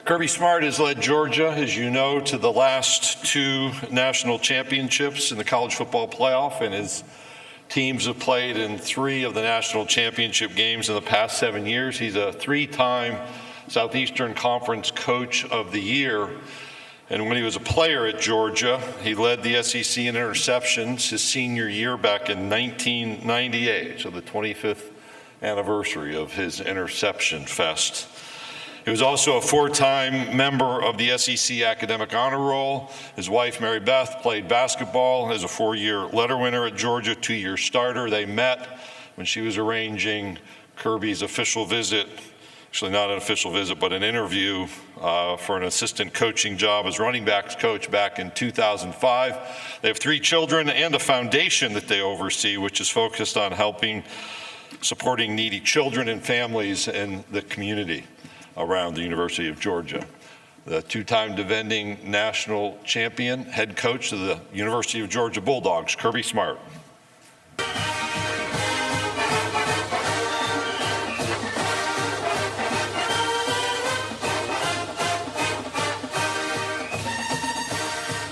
Kirby Smart has led Georgia, as you know, to the last 2 national championships in the college football playoff, and his teams have played in 3 of the national championship games in the past 7 years. He's a 3-time Southeastern Conference Coach of the Year. And when he was a player at Georgia, he led the SEC in interceptions his senior year back in 1998, so the 25th anniversary of his interception fest. He was also a 4-time member of the SEC Academic Honor Roll. His wife, Mary Beth, played basketball as a 4-year letter winner at Georgia, 2-year starter. They met when she was arranging Kirby's official visit, actually not an official visit, but an interview for an assistant coaching job as running backs coach back in 2005. They have 3 children and a foundation that they oversee, which is focused on supporting needy children and families in the community around the University of Georgia. The 2-time defending national champion, head coach of the University of Georgia Bulldogs, Kirby Smart.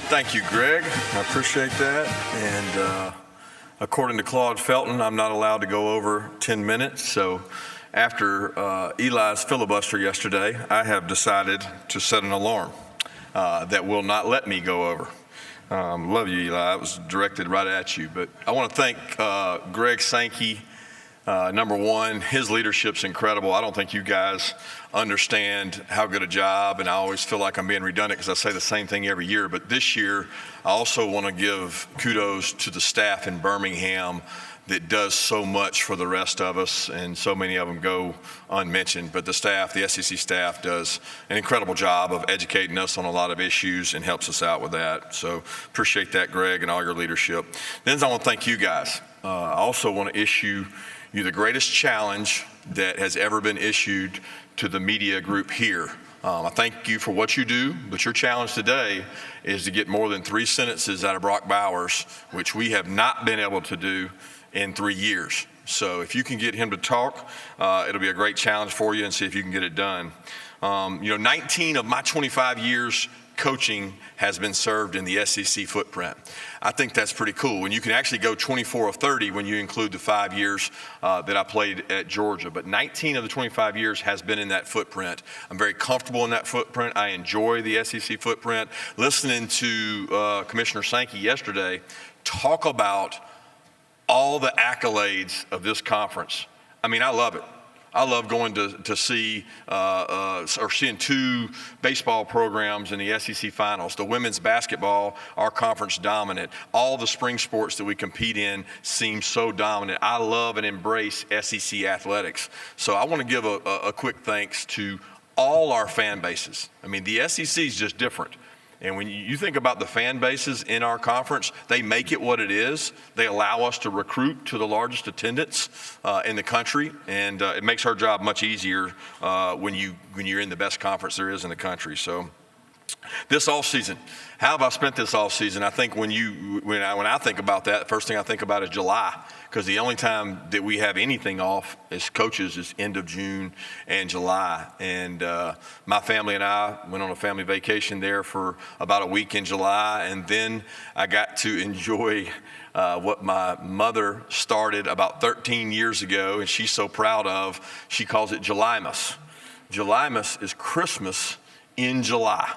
Thank you, Greg. I appreciate that. And according to Claude Felton, I'm not allowed to go over 10 minutes. So after Eli's filibuster yesterday, I have decided to set an alarm that will not let me go over. Love you, Eli. It was directed right at you. But I want to thank Greg Sankey. Number one, his leadership's incredible. I don't think you guys understand how good a job, and I always feel like I'm being redundant because I say the same thing every year. But this year, I also want to give kudos to the staff in Birmingham that does so much for the rest of us, and so many of them go unmentioned. But the staff, the SEC staff, does an incredible job of educating us on a lot of issues and helps us out with that. So appreciate that, Greg, and all your leadership. Then I want to thank you guys. I also want to issue you the greatest challenge that has ever been issued to the media group here. I thank you for what you do, but your challenge today is to get more than 3 sentences out of Brock Bowers, which we have not been able to do in 3 years. So if you can get him to talk, it'll be a great challenge for you, and see if you can get it done. 19 of my 25 years coaching has been served in the SEC footprint. I think that's pretty cool. And you can actually go 24 of 30 when you include the 5 years that I played at Georgia. But 19 of the 25 years has been in that footprint. I'm very comfortable in that footprint. I enjoy the SEC footprint. Listening to Commissioner Sankey yesterday talk about all the accolades of this conference. I mean, I love it. I love going to see or seeing 2 baseball programs in the SEC finals. The women's basketball, our conference dominant. All the spring sports that we compete in seem so dominant. I love and embrace SEC athletics. So I want to give a quick thanks to all our fan bases. I mean, the SEC is just different. And when you think about the fan bases in our conference, they make it what it is. They allow us to recruit to the largest attendance in the country, and it makes our job much easier when you're in the best conference there is in the country. So this off season, how have I spent this off season? I think when I think about that, the first thing I think about is July, because the only time that we have anything off as coaches is end of June and July. And my family and I went on a family vacation there for about a week in July, and then I got to enjoy what my mother started about 13 years ago, and she's so proud of. She calls it Julymas. Julymas is Christmas in July.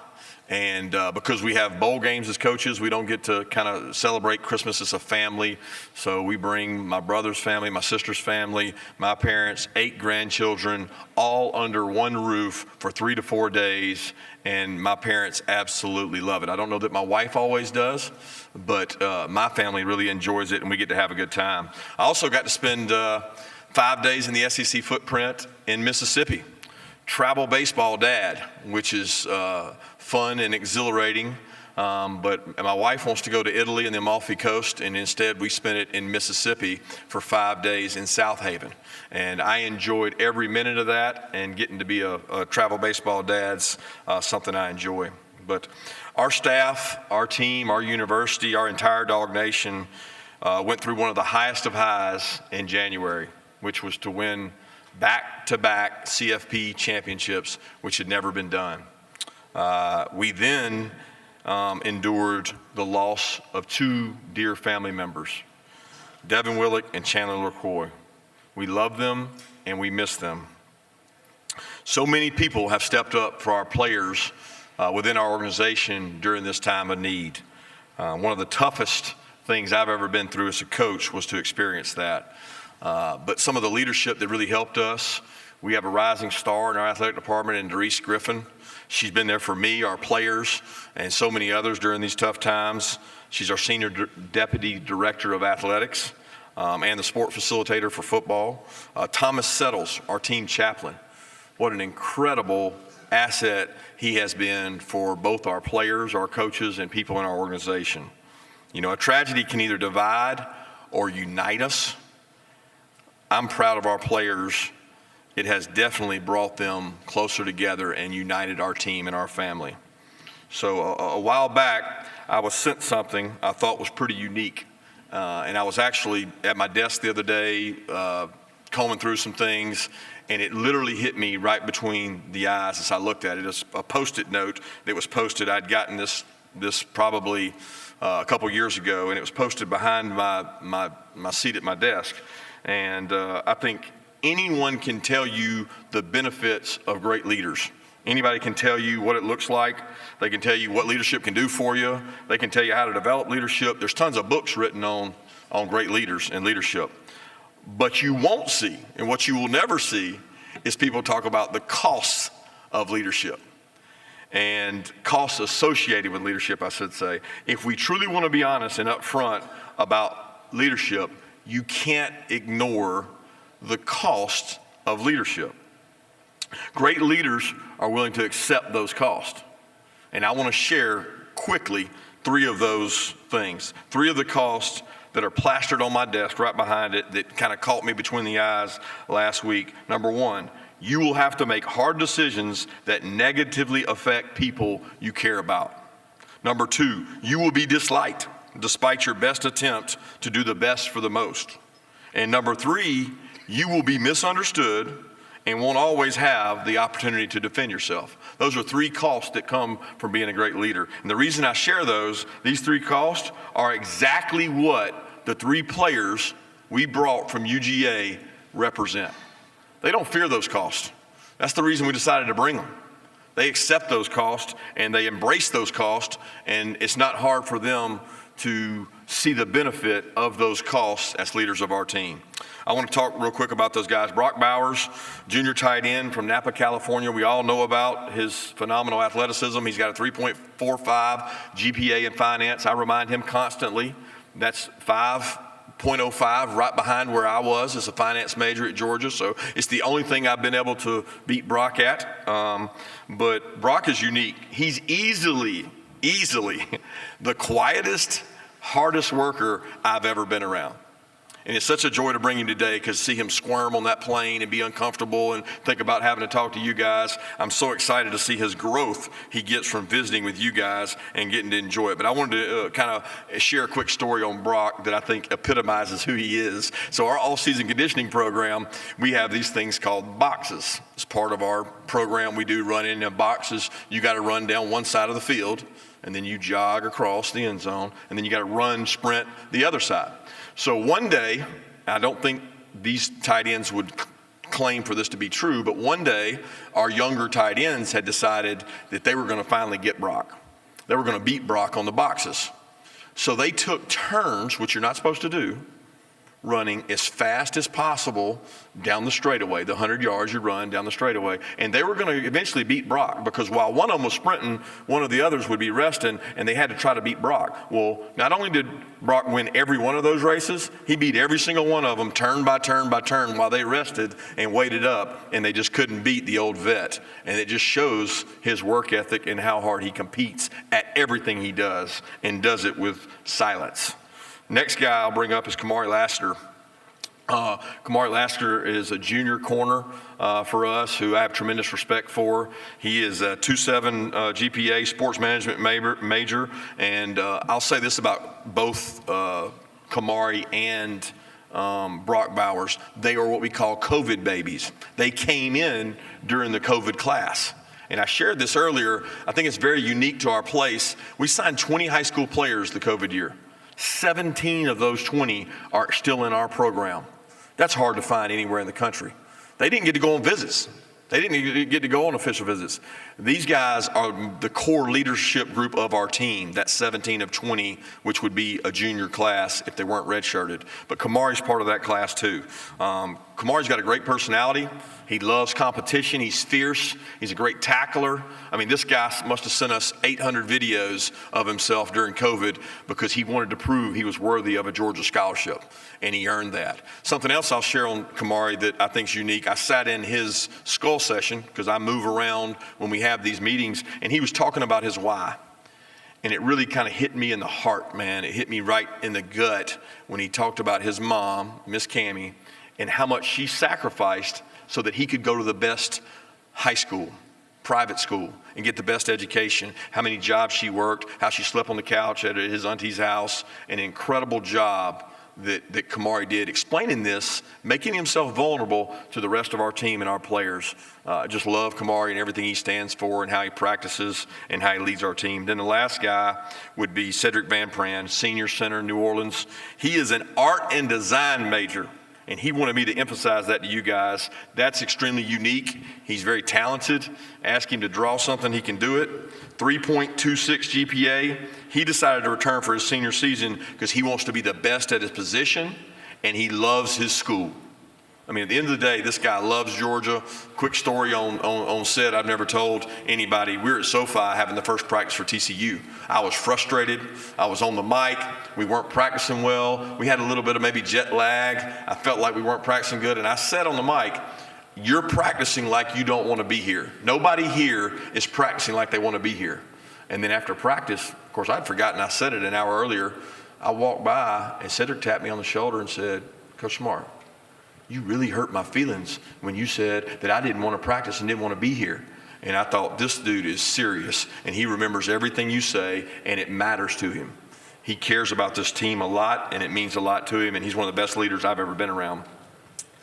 And because we have bowl games as coaches, we don't get to kind of celebrate Christmas as a family. So we bring my brother's family, my sister's family, my parents, 8 grandchildren, all under one roof for 3 to 4 days. And my parents absolutely love it. I don't know that my wife always does, but my family really enjoys it, and we get to have a good time. I also got to spend 5 days in the SEC footprint in Mississippi. Travel baseball dad, which is fun and exhilarating, but my wife wants to go to Italy and the Amalfi Coast, and instead we spent it in Mississippi for 5 days in South Haven. And I enjoyed every minute of that, and getting to be a travel baseball dad's something I enjoy. But our staff, our team, our university, our entire Dog Nation went through one of the highest of highs in January, which was to win back-to-back CFP championships, which had never been done. We then endured the loss of two dear family members, Devin Willick and Chandler LaCroix. We love them and we miss them. So many people have stepped up for our players within our organization during this time of need. One of the toughest things I've ever been through as a coach was to experience that. But some of the leadership that really helped us, we have a rising star in our athletic department in Doris Griffin. She's been there for me, our players, and so many others during these tough times. She's our senior deputy director of athletics and the sport facilitator for football. Thomas Settles, our team chaplain. What an incredible asset he has been for both our players, our coaches, and people in our organization. You know, a tragedy can either divide or unite us. I'm proud of our players. It has definitely brought them closer together and united our team and our family. So a while back, I was sent something I thought was pretty unique. And I was actually at my desk the other day combing through some things, and it literally hit me right between the eyes as I looked at it. It's a Post-it note that was posted. I'd gotten this probably a couple years ago, and it was posted behind my seat at my desk. And I think anyone can tell you the benefits of great leaders. Anybody can tell you what it looks like. They can tell you what leadership can do for you. They can tell you how to develop leadership. There's tons of books written on great leaders and leadership. But you won't see, and what you will never see, is people talk about the costs of leadership and costs associated with leadership, I should say. If we truly want to be honest and upfront about leadership, you can't ignore the cost of leadership. Great leaders are willing to accept those costs. And I want to share quickly three of those things, three of the costs that are plastered on my desk right behind it that kind of caught me between the eyes last week. Number one, you will have to make hard decisions that negatively affect people you care about. Number two, you will be disliked despite your best attempt to do the best for the most. And number three, you will be misunderstood and won't always have the opportunity to defend yourself. Those are three costs that come from being a great leader. And the reason I share these three costs are exactly what the three players we brought from UGA represent. They don't fear those costs. That's the reason we decided to bring them. They accept those costs and they embrace those costs, and it's not hard for them to see the benefit of those costs as leaders of our team. I want to talk real quick about those guys. Brock Bowers, junior tight end from Napa, California. We all know about his phenomenal athleticism. He's got a 3.45 GPA in finance. I remind him constantly that's 5.05 right behind where I was as a finance major at Georgia. So it's the only thing I've been able to beat Brock at. But Brock is unique. He's easily the quietest, hardest worker I've ever been around. And it's such a joy to bring him today because see him squirm on that plane and be uncomfortable and think about having to talk to you guys. I'm so excited to see his growth he gets from visiting with you guys and getting to enjoy it. But I wanted to kind of share a quick story on Brock that I think epitomizes who he is. So our all-season conditioning program, we have these things called boxes. It's part of our program. We do run in boxes. You got to run down one side of the field, and then you jog across the end zone, and then you got to run, sprint the other side. So one day, I don't think these tight ends would claim for this to be true, but one day our younger tight ends had decided that they were going to finally get Brock. They were going to beat Brock on the boxes. So they took turns, which you're not supposed to do, running as fast as possible down the straightaway, the 100 yards you run down the straightaway. And they were going to eventually beat Brock because while one of them was sprinting, one of the others would be resting, and they had to try to beat Brock. Well, not only did Brock win every one of those races, he beat every single one of them turn by turn by turn while they rested and waited up, and they just couldn't beat the old vet. And it just shows his work ethic and how hard he competes at everything he does and does it with silence. Next guy I'll bring up is Kamari Lassiter. Kamari Lassiter is a junior corner for us who I have tremendous respect for. He is a 2.7 GPA sports management major, and I'll say this about both Kamari and Brock Bowers, they are what we call COVID babies. They came in during the COVID class. And I shared this earlier. I think it's very unique to our place. We signed 20 high school players the COVID year. 17 of those 20 are still in our program. That's hard to find anywhere in the country. They didn't get to go on visits. They didn't get to go on official visits. These guys are the core leadership group of our team, that 17 of 20, which would be a junior class if they weren't redshirted. But Kamari's part of that class too. Kamari's got a great personality. He loves competition. He's fierce. He's a great tackler. I mean, this guy must have sent us 800 videos of himself during COVID because he wanted to prove he was worthy of a Georgia scholarship, and he earned that. Something else I'll share on Kamari that I think is unique, I sat in his skull session because I move around when we have these meetings, and he was talking about his why. And it really kind of hit me in the heart, man. It hit me right in the gut when he talked about his mom, Miss Cammie, and how much she sacrificed so that he could go to the best high school, private school, and get the best education, how many jobs she worked, how she slept on the couch at his auntie's house, an incredible job that Kamari did, explaining this, making himself vulnerable to the rest of our team and our players. I just love Kamari and everything he stands for and how he practices and how he leads our team. Then the last guy would be Cedric Van Pran, senior center in New Orleans. He is an art and design major, and he wanted me to emphasize that to you guys. That's extremely unique. He's very talented. Ask him to draw something, he can do it. 3.26 GPA. He decided to return for his senior season because he wants to be the best at his position, and he loves his school. I mean, at the end of the day, this guy loves Georgia. Quick story on set I've never told anybody. We were at SoFi having the first practice for TCU. I was frustrated. I was on the mic. We weren't practicing well. We had a little bit of maybe jet lag. I felt like we weren't practicing good. And I said on the mic, "You're practicing like you don't want to be here. Nobody here is practicing like they want to be here." And then after practice, of course, I'd forgotten I said it an hour earlier. I walked by and Cedric tapped me on the shoulder and said, "Coach Smart, you really hurt my feelings when you said that I didn't want to practice and didn't want to be here." And I thought, this dude is serious, and he remembers everything you say, and it matters to him. He cares about this team a lot, and it means a lot to him, and he's one of the best leaders I've ever been around.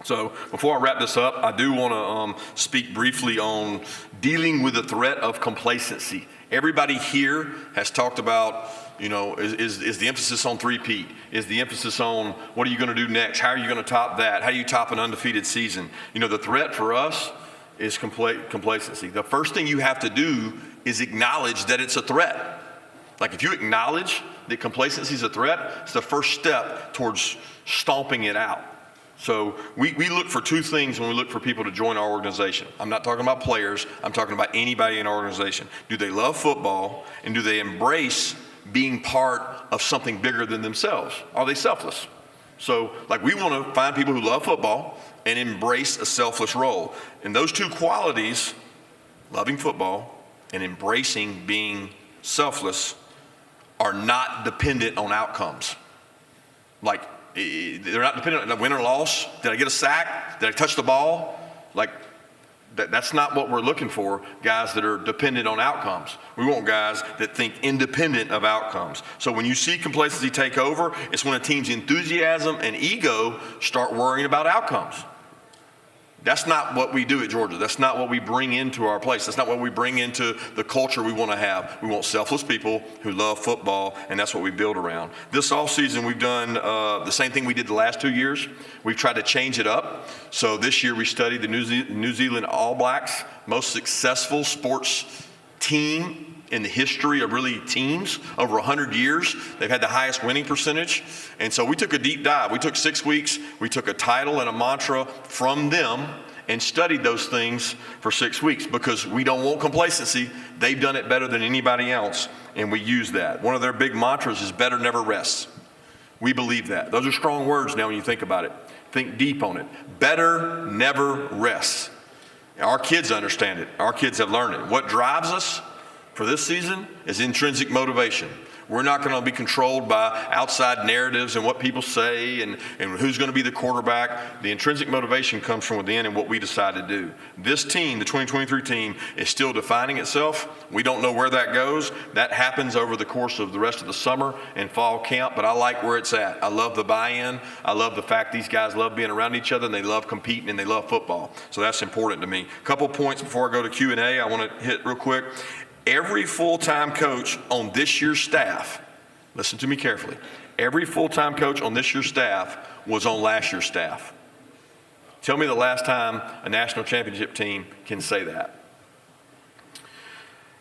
So before I wrap this up, I do want to speak briefly on dealing with the threat of complacency. Everybody here has talked about, you know, is the emphasis on three-peat? Is the emphasis on what are you going to do next? How are you going to top that? How do you top an undefeated season? You know, the threat for us is complacency. The first thing you have to do is acknowledge that it's a threat. Like if you acknowledge that complacency is a threat, it's the first step towards stomping it out. So we look for two things when we look for people to join our organization. I'm not talking about players. I'm talking about anybody in our organization. Do they love football, and do they embrace being part of something bigger than themselves? Are they selfless? So like we want to find people who love football and embrace a selfless role. And those two qualities, loving football and embracing being selfless, are not dependent on outcomes. Like they're not dependent on a win or loss. Did I get a sack? Did I touch the ball? Like that's not what we're looking for, guys that are dependent on outcomes. We want guys that think independent of outcomes. So when you see complacency take over, it's when a team's enthusiasm and ego start worrying about outcomes. That's not what we do at Georgia. That's not what we bring into our place. That's not what we bring into the culture we want to have. We want selfless people who love football, and that's what we build around. This offseason, we've done the same thing we did the last 2 years. We've tried to change it up. So this year we studied the New Zealand All Blacks, most successful sports team in the history of really teams over 100 years. They've had the highest winning percentage. And so we took a deep dive. We took 6 weeks. We took a title and a mantra from them and studied those things for 6 weeks because we don't want complacency. They've done it better than anybody else, and we use that. One of their big mantras is better never rests. We believe that. Those are strong words now when you think about it. Think deep on it. Better never rests. Our kids understand it. Our kids have learned it. What drives us for this season is intrinsic motivation. We're not going to be controlled by outside narratives and what people say and who's going to be the quarterback. The intrinsic motivation comes from within and what we decide to do. This team, the 2023 team, is still defining itself. We don't know where that goes. That happens over the course of the rest of the summer and fall camp, but I like where it's at. I love the buy-in. I love the fact these guys love being around each other, and they love competing, and they love football. So that's important to me. A couple points before I go to Q&A I want to hit real quick. Every full-time coach on this year's staff, listen to me carefully, every full-time coach on this year's staff was on last year's staff. Tell me the last time a national championship team can say that.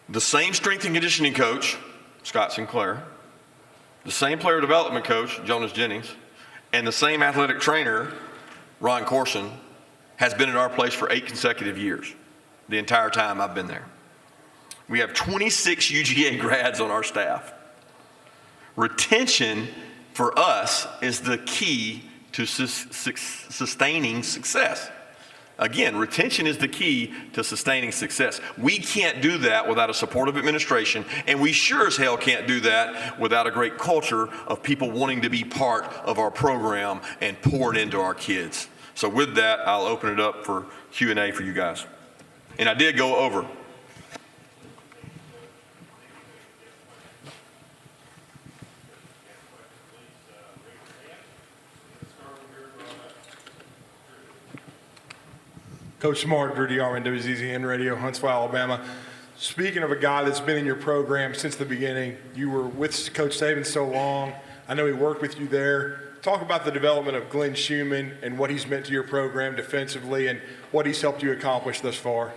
The same strength and conditioning coach, Scott Sinclair, the same player development coach, Jonas Jennings, and the same athletic trainer, Ron Corson, has been in our place for 8 consecutive years, the entire time I've been there. We have 26 UGA grads on our staff. Retention for us is the key to sustaining success. Again, retention is the key to sustaining success. We can't do that without a supportive administration, and we sure as hell can't do that without a great culture of people wanting to be part of our program and pour it into our kids. So with that, I'll open it up for Q&A for you guys. And I did go over. Coach Smart, Drew DeArmond, WZZN Radio, Huntsville, Alabama. Speaking of a guy that's been in your program since the beginning, you were with Coach Saban so long. I know he worked with you there. Talk about the development of Glenn Schumann and what he's meant to your program defensively and what he's helped you accomplish thus far.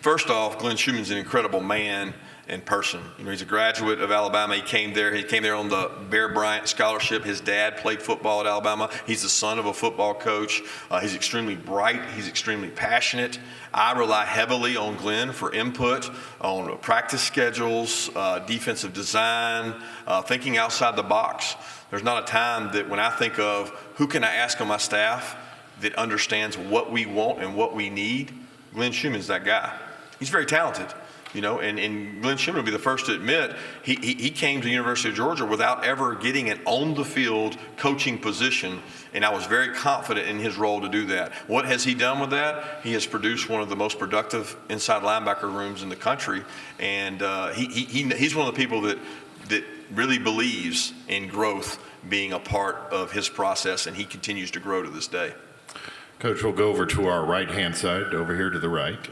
First off, Glenn Schumann's an incredible man and person. You know, he's a graduate of Alabama. He came there on the Bear Bryant scholarship. His dad played football at Alabama. He's the son of a football coach. He's extremely bright. He's extremely passionate. I rely heavily on Glenn for input on practice schedules, defensive design, thinking outside the box. There's not a time that when I think of who can I ask on my staff that understands what we want and what we need, Glenn Schumann's that guy. He's very talented. You know, and Glenn Schumann will be the first to admit he came to the University of Georgia without ever getting an on-the-field coaching position, and I was very confident in his role to do that. What has he done with that? He has produced one of the most productive inside linebacker rooms in the country, and he's one of the people that really believes in growth being a part of his process, and he continues to grow to this day. Coach, we'll go over to our right-hand side, over here to the right.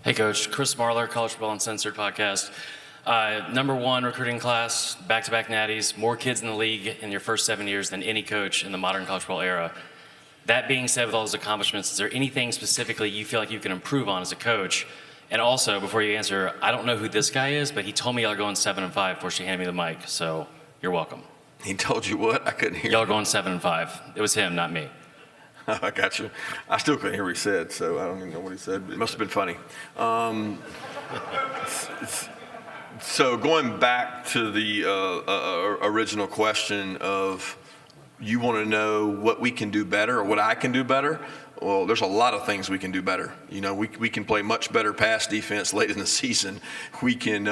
Hey, Coach. Chris Marler, College Football Uncensored podcast. #1 recruiting class, back-to-back natties, more kids in the league in your first 7 years than any coach in the modern college football era. That being said, with all those accomplishments, is there anything specifically you feel like you can improve on as a coach? And also, before you answer, I don't know who this guy is, but he told me y'all are going 7-5 before she handed me the mic, so you're welcome. He told you what? I couldn't hear. Y'all are going 7-5. It was him, not me. I got you. I still couldn't hear what he said, so I don't even know what he said. But it must have been funny. So going back to the original question of you want to know what we can do better or what I can do better. Well, there's a lot of ththings we can do better. You know, we can play much better pass defense late in the season. We can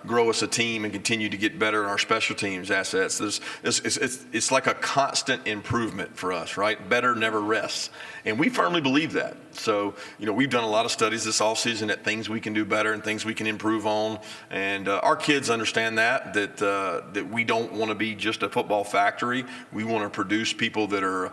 grow as a team and continue to get better in our special teams assets. It's like a constant improvement for us, right? Better never rests. And we firmly believe that. So, you know, we've done a lot of studies this offseason at things we can do better and things we can improve on. And our kids understand that we don't want to be just a football factory. We want to produce people that are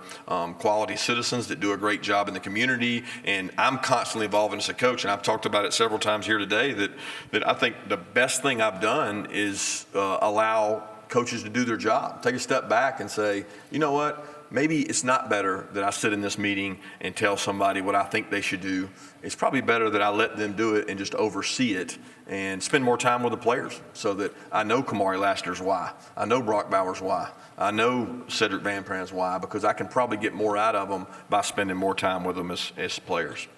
quality citizens that do a great job in the community. And I'm constantly evolving as a coach, and I've talked about it several times here today, that I think the best thing I've done is allow coaches to do their job. Take a step back and say, you know what? Maybe it's not better that I sit in this meeting and tell somebody what I think they should do. It's probably better that I let them do it and just oversee it and spend more time with the players so that I know Kamari Lassiter's why. I know Brock Bowers' why. I know Cedric Van Pran's why, because I can probably get more out of them by spending more time with them as players.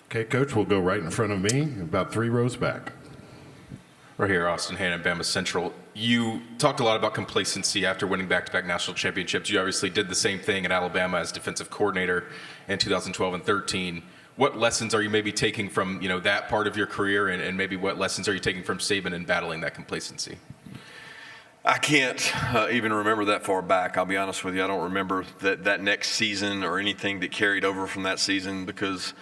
Okay, Coach, we'll go right in front of me, about 3 rows back. Right here, Austin Hannon, Bama Central. You talked a lot about complacency after winning back-to-back national championships. You obviously did the same thing in Alabama as defensive coordinator in 2012 and 13. What lessons are you maybe taking from, that part of your career, and maybe what lessons are you taking from Saban in battling that complacency? I can't even remember that far back. I'll be honest with you. I don't remember that next season or anything that carried over from that season, because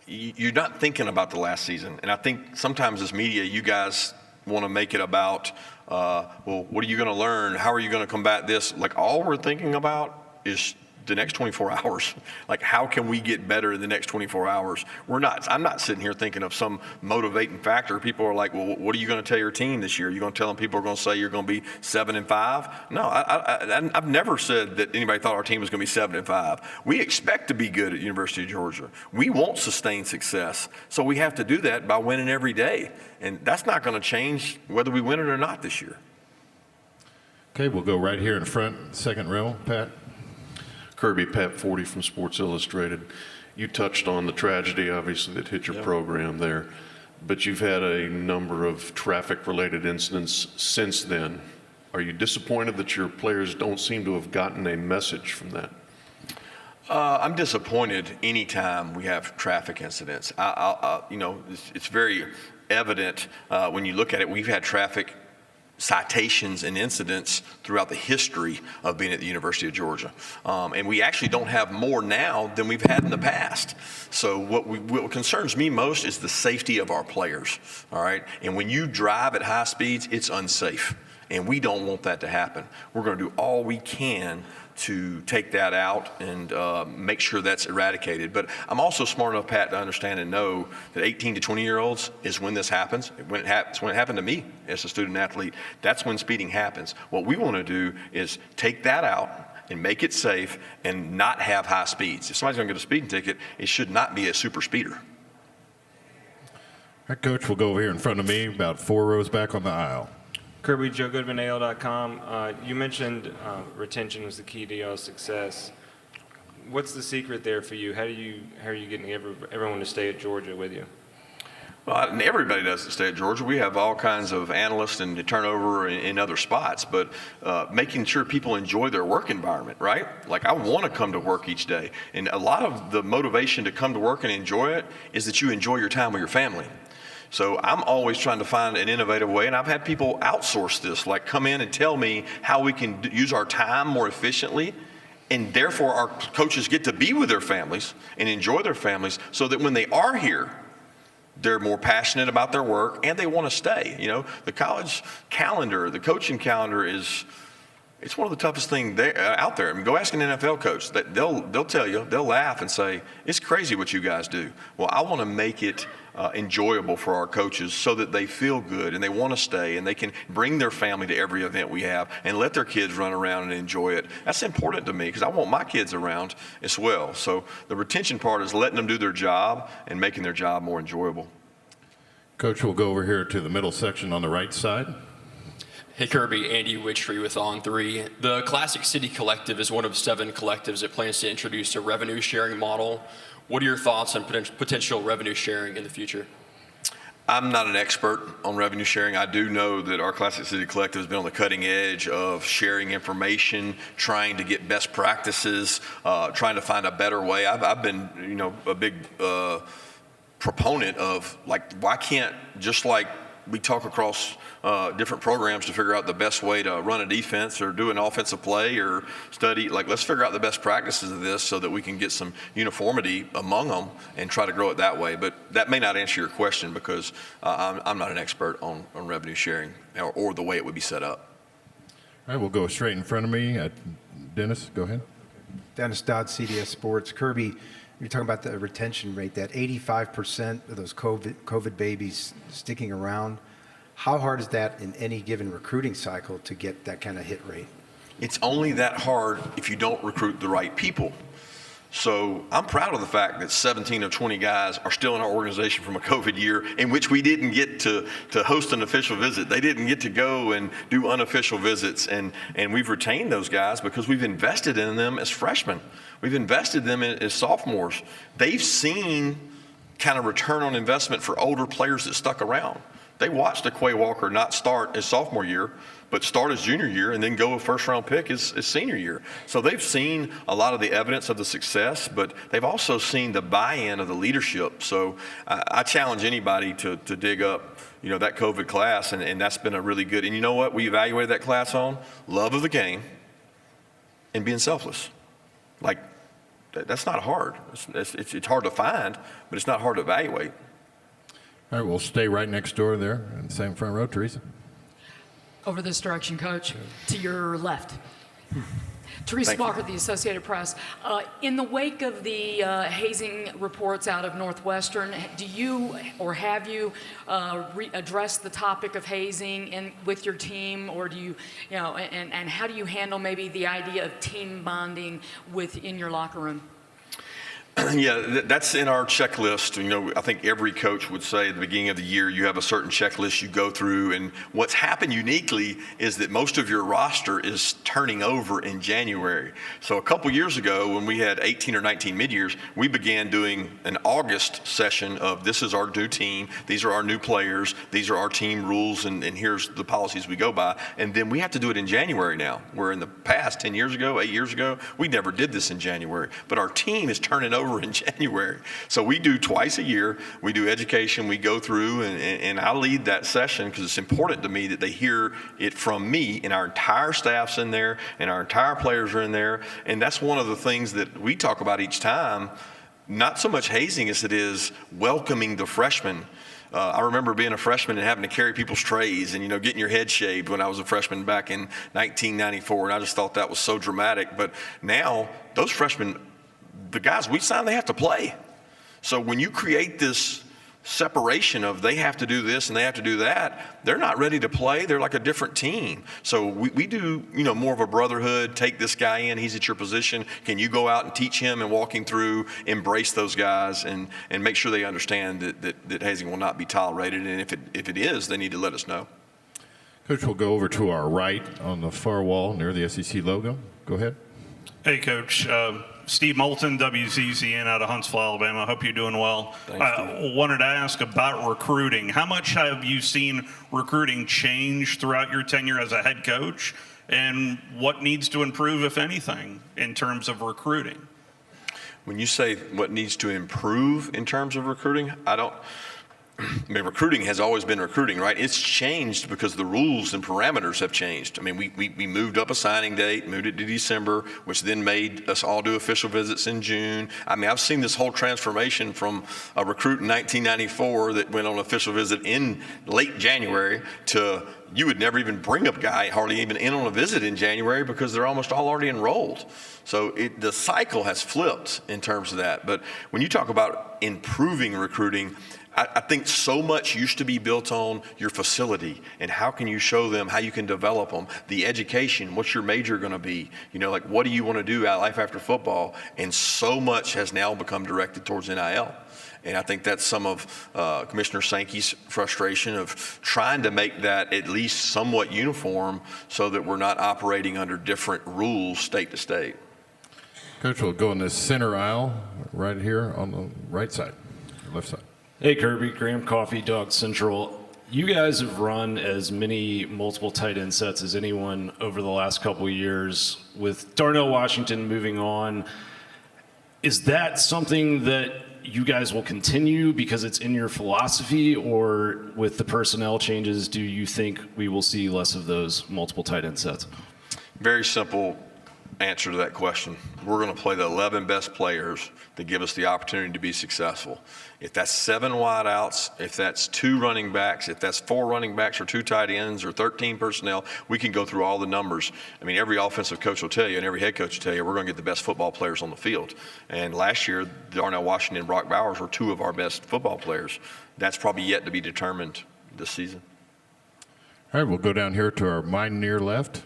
you're not thinking about the last season. And I think sometimes as media, you guys want to make it about, well, what are you going to learn? How are you going to combat this? Like, all we're thinking about is the next 24 hours. Like, how can we get better in the next 24 hours? I'm not sitting here thinking of some motivating factor. People are like, well, what are you going to tell your team this year? You're going to tell them people are going to say you're going to be 7-5? No, I've never said that anybody thought our team was going to be 7-5. We expect to be good at University of Georgia. We want sustained success. So we have to do that by winning every day. And that's not going to change whether we win it or not this year. Okay, we'll go right here in front, second row. Pat? Kirby, Pat 40 from Sports Illustrated. You touched on the tragedy, obviously, that hit your program there, but you've had a number of traffic-related incidents since then. Are you disappointed that your players don't seem to have gotten a message from that? I'm disappointed anytime we have traffic incidents. It's very evident when you look at it. We've had traffic citations and incidents throughout the history of being at the University of Georgia. And we actually don't have more now than we've had in the past. So what concerns me most is the safety of our players, all right? And when you drive at high speeds, it's unsafe. And we don't want that to happen. We're going to do all we can to take that out and make sure that's eradicated. But I'm also smart enough, Pat, to understand and know that 18 to 20-year-olds is when this happens. When it happened to me as a student athlete. That's when speeding happens. What we want to do is take that out and make it safe and not have high speeds. If somebody's going to get a speeding ticket, it should not be a super speeder. All right, Coach, we'll go over here in front of me, about 4 rows back on the aisle. Kirby, JoeGoodmanAL.com. You mentioned retention was the key to y'all's success. What's the secret there for you? How are you getting everyone to stay at Georgia with you? Well, and everybody doesn't stay at Georgia. We have all kinds of analysts and turnover in other spots, but making sure people enjoy their work environment, right? Like, I want to come to work each day. And a lot of the motivation to come to work and enjoy it is that you enjoy your time with your family. So I'm always trying to find an innovative way, and I've had people outsource this, like come in and tell me how we can use our time more efficiently, and therefore our coaches get to be with their families and enjoy their families, so that when they are here, they're more passionate about their work and they want to stay. You know, the college calendar, the coaching calendar it's one of the toughest things out there. I mean, go ask an NFL coach. They'll tell you, they'll laugh and say, it's crazy what you guys do. Well, I want to make it enjoyable for our coaches so that they feel good and they want to stay and they can bring their family to every event we have and let their kids run around and enjoy it. That's important to me because I want my kids around as well. So the retention part is letting them do their job and making their job more enjoyable. Coach, we'll go over here to the middle section on the right side. Hey Kirby, Andy Witchery with On3. The Classic City Collective is one of 7 collectives that plans to introduce a revenue sharing model. What are your thoughts on potential revenue sharing in the future? I'm not an expert on revenue sharing. I do know that our Classic City Collective has been on the cutting edge of sharing information, trying to get best practices, trying to find a better way. I've been, a big proponent of, like, why can't, just like we talk across different programs to figure out the best way to run a defense or do an offensive play or study, like, let's figure out the best practices of this so that we can get some uniformity among them and try to grow it that way. But that may not answer your question because I'm not an expert on revenue sharing or the way it would be set up. All right, we'll go straight in front of me. Dennis, go ahead. Dennis Dodd, CDS Sports. Kirby, you're talking about the retention rate, that 85% of those COVID babies sticking around. How hard is that in any given recruiting cycle to get that kind of hit rate? It's only that hard if you don't recruit the right people. So I'm proud of the fact that 17 of 20 guys are still in our organization from a COVID year in which we didn't get to host an official visit. They didn't get to go and do unofficial visits. And we've retained those guys because we've invested in them as freshmen. We've invested them as sophomores. They've seen kind of return on investment for older players that stuck around. They watched Aquay Walker not start his sophomore year, but start his junior year and then go a first-round pick his senior year. So they've seen a lot of the evidence of the success, but they've also seen the buy-in of the leadership. So I challenge anybody to dig up, that COVID class, and that's been a really good. And you know what we evaluated that class on? Love of the game and being selfless. Like, that's not hard. It's hard to find, but it's not hard to evaluate. All right, we'll stay right next door there in the same front row. Teresa. Over this direction, Coach, to your left. Teresa Walker, the Associated Press. In the wake of the hazing reports out of Northwestern, do you or have you addressed the topic of hazing with your team, or do you, and how do you handle maybe the idea of team bonding within your locker room? Yeah, that's in our checklist. I think every coach would say at the beginning of the year, you have a certain checklist you go through. And what's happened uniquely is that most of your roster is turning over in January. So a couple years ago, when we had 18 or 19 mid-years, we began doing an August session of this is our new team, these are our new players, these are our team rules, and here's the policies we go by. And then we have to do it in January now, where in the past, 10 years ago, 8 years ago, we never did this in January. But our team is turning over in January. So we do twice a year. We do education. We go through, and I lead that session because it's important to me that they hear it from me, and our entire staff's in there, and our entire players are in there. And that's one of the things that we talk about each time, not so much hazing as it is welcoming the freshmen. I remember being a freshman and having to carry people's trays and, getting your head shaved when I was a freshman back in 1994. And I just thought that was so dramatic. But now those freshmen, the guys we sign, they have to play. So when you create this separation of they have to do this and they have to do that, they're not ready to play. They're like a different team. So we do, more of a brotherhood. Take this guy in. He's at your position. Can you go out and teach him and walk him through, embrace those guys, and make sure they understand that hazing will not be tolerated. And if it is, they need to let us know. Coach, we'll go over to our right on the far wall near the SEC logo. Go ahead. Hey, Coach. Steve Moulton, WZZN out of Huntsville, Alabama. Hope you're doing well. I wanted to ask about recruiting. How much have you seen recruiting change throughout your tenure as a head coach? And what needs to improve, if anything, in terms of recruiting? When you say what needs to improve in terms of recruiting, recruiting has always been recruiting, right? It's changed because the rules and parameters have changed. We moved up a signing date, moved it to December, which then made us all do official visits in June. I've seen this whole transformation from a recruit in 1994 that went on official visit in late January to you would never even bring a guy hardly even in on a visit in January because they're almost all already enrolled. So the cycle has flipped in terms of that. But when you talk about improving recruiting, I think so much used to be built on your facility and how can you show them how you can develop them, the education, what's your major going to be, what do you want to do out life after football, and so much has now become directed towards NIL. And I think that's some of Commissioner Sankey's frustration of trying to make that at least somewhat uniform so that we're not operating under different rules state to state. Coach, we'll go in the center aisle right here on the right side, left side. Hey, Kirby, Graham Coffee, Dog Central. You guys have run as many multiple tight end sets as anyone over the last couple of years. With Darnell Washington moving on, is that something that you guys will continue because it's in your philosophy, or with the personnel changes, do you think we will see less of those multiple tight end sets? Very simple answer to that question. We're going to play the 11 best players that give us the opportunity to be successful. If that's 7 wideouts, if that's 2 running backs, if that's 4 running backs or 2 tight ends or 13 personnel, we can go through all the numbers. Every offensive coach will tell you and every head coach will tell you we're going to get the best football players on the field. And last year, Darnell Washington and Brock Bowers were 2 of our best football players. That's probably yet to be determined this season. All right, we'll go down here to my near left.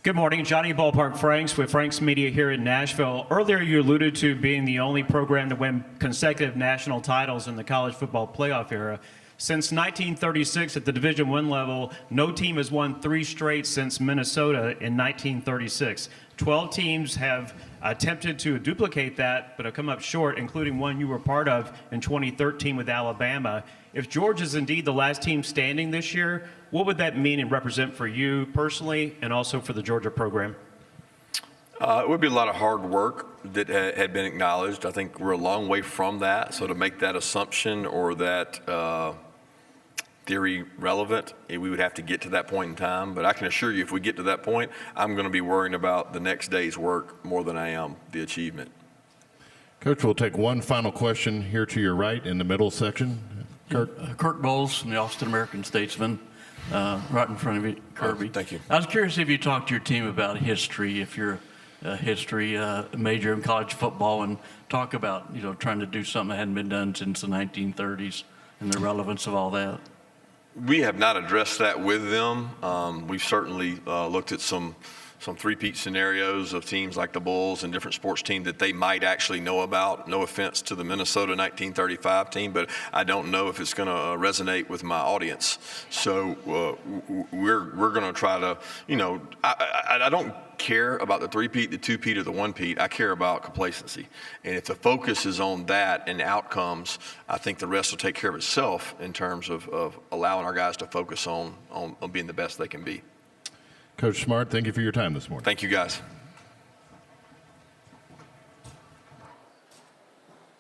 Good morning, Johnny Ballpark Franks with Franks Media here in Nashville. Earlier you alluded to being the only program to win consecutive national titles in the college football playoff era. Since 1936 at the Division I level, no team has won 3 straight since Minnesota in 1936. 12 teams have attempted to duplicate that, but have come up short, including one you were part of in 2013 with Alabama. If Georgia is indeed the last team standing this year, what would that mean and represent for you personally and also for the Georgia program? It would be a lot of hard work that had been acknowledged. I think we're a long way from that. So to make that assumption or that theory relevant, we would have to get to that point in time. But I can assure you, if we get to that point, I'm going to be worrying about the next day's work more than I am the achievement. Coach, we'll take one final question here to your right in the middle section. Kirk Bowles from the Austin American-Statesman, right in front of you, Kirby. Thank you. I was curious if you talked to your team about history, if you're a history major in college football, and talk about, trying to do something that hadn't been done since the 1930s and the relevance of all that. We have not addressed that with them. We've certainly looked at some three-peat scenarios of teams like the Bulls and different sports teams that they might actually know about. No offense to the Minnesota 1935 team, but I don't know if it's going to resonate with my audience. So we're going to try to, I don't care about the three-peat, the two-peat, or the one-peat. I care about complacency. And if the focus is on that and outcomes, I think the rest will take care of itself in terms of allowing our guys to focus on being the best they can be. Coach Smart, thank you for your time this morning. Thank you, guys.